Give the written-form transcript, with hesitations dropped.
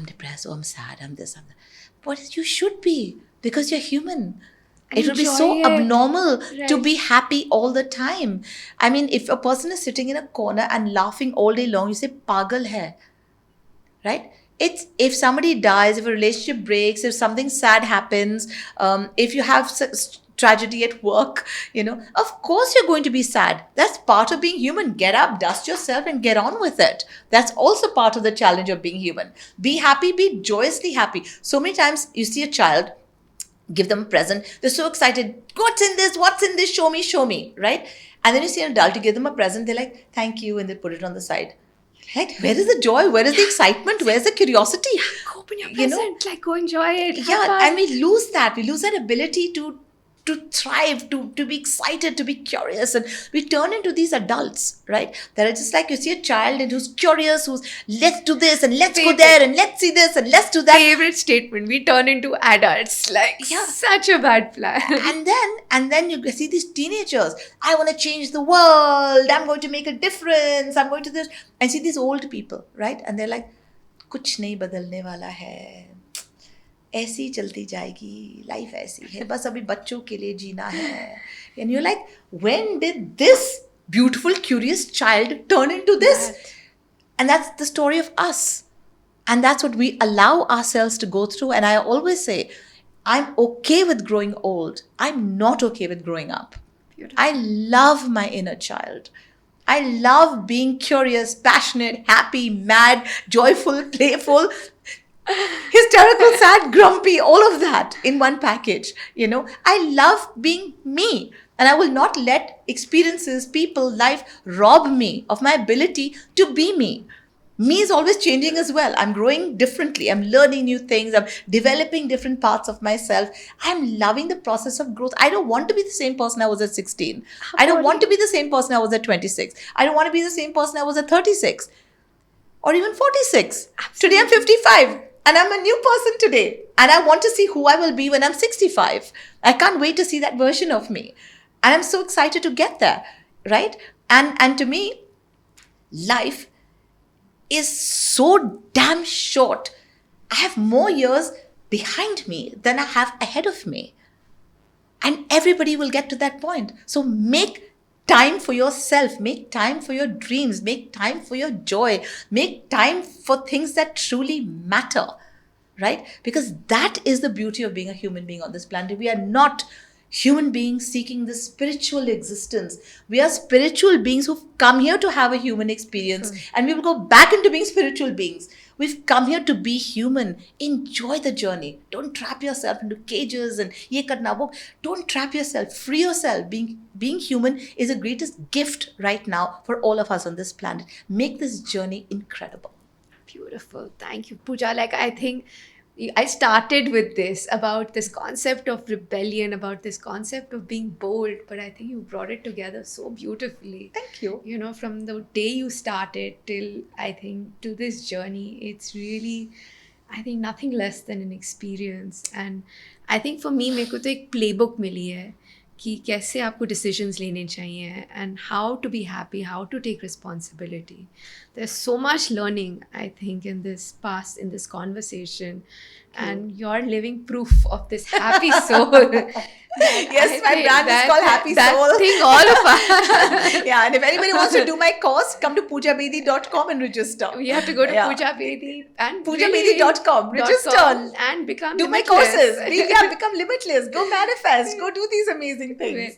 I'm depressed, oh, I'm sad, I'm this, I'm that. But you should be, because you're human. And It would be so enjoy it. abnormal to Right. be happy all the time. I mean, if a person is sitting in a corner and laughing all day long, you say, pagal hai, right? It's if somebody dies, if a relationship breaks, if something sad happens, if you have tragedy at work, of course you're going to be sad. That's part of being human. Get up, dust yourself, and get on with it. That's also part of the challenge of being human. Be happy, be joyously happy. So many times you see a child, give them a present, they're so excited, what's in this, show me, right? And then you see an adult, you give them a present, they're like, thank you, and they put it on the side. Like, where is the joy? Where is the excitement? Where's the curiosity? Go open your present, like go enjoy it. Have Yeah, fun. and we lose that. We lose that ability to thrive, to be excited, to be curious. And we turn into these adults, right? That are just like, you see a child and who's curious, who's let's do this and let's go there and let's see this and let's do that. Favorite statement, we turn into adults. Like, such a bad plan. And then you see these teenagers, I want to change the world, I'm going to make a difference, I'm going to this. And see these old people, right? And they're like, कुछ नहीं बदलने वाला है, ऐसी चलती जाएगी, life ऐसी है, बस अभी बच्चों के लिए जीना है. And you're like, when did this beautiful, curious child turn into this? And that's the story of us. And that's what we allow ourselves to go through. And I always say, I'm okay with growing old. I'm not okay with growing up. Beautiful. I love my inner child. I love being curious, passionate, happy, mad, joyful, playful, hysterical, sad, grumpy, all of that in one package. I love being me. And I will not let experiences, people, life rob me of my ability to be me. Me is always changing as well. I'm growing differently. I'm learning new things. I'm developing different parts of myself. I'm loving the process of growth. I don't want to be the same person I was at 16. I don't want to be the same person I was at 26. I don't want to be the same person I was at 36 or even 46. Absolutely. Today I'm 55 and I'm a new person today. And I want to see who I will be when I'm 65. I can't wait to see that version of me. And I'm so excited to get there, right? And to me, life is so damn short. I have more years behind me than I have ahead of me. And everybody will get to that point. So make time for yourself. Make time for your dreams. Make time for your joy. Make time for things that truly matter, right? Because that is the beauty of being a human being on this planet. We are not human beings seeking this spiritual existence. We are spiritual beings who've come here to have a human experience, and we will go back into being spiritual beings. We've come here to be human. Enjoy the journey. Don't trap yourself into cages and ye karna wo. Don't trap yourself. Free yourself. Being human is the greatest gift right now for all of us on this planet. Make this journey incredible. Beautiful. Thank you, Pooja. Like, I think I started with this, about this concept of rebellion, about this concept of being bold, but I think you brought it together so beautifully. Thank you. From the day you started till, I think, to this journey, it's really, I think, nothing less than an experience. And I think for me, मेरे को तो एक playbook मिली है कि कैसे आपको decisions लेने चाहिए and how to be happy, how to take responsibility. There's so much learning, I think, in this conversation. And you're living proof of this happy soul. Yes, my brand is called Happy that Soul. Thing all of us. Yeah, and if anybody wants to do my course, come to poojabedi.com and register. You have to go to Pooja Bedi and poojabedi.com, register and become do limitless. my courses. Become limitless. Go manifest. Go do these amazing things.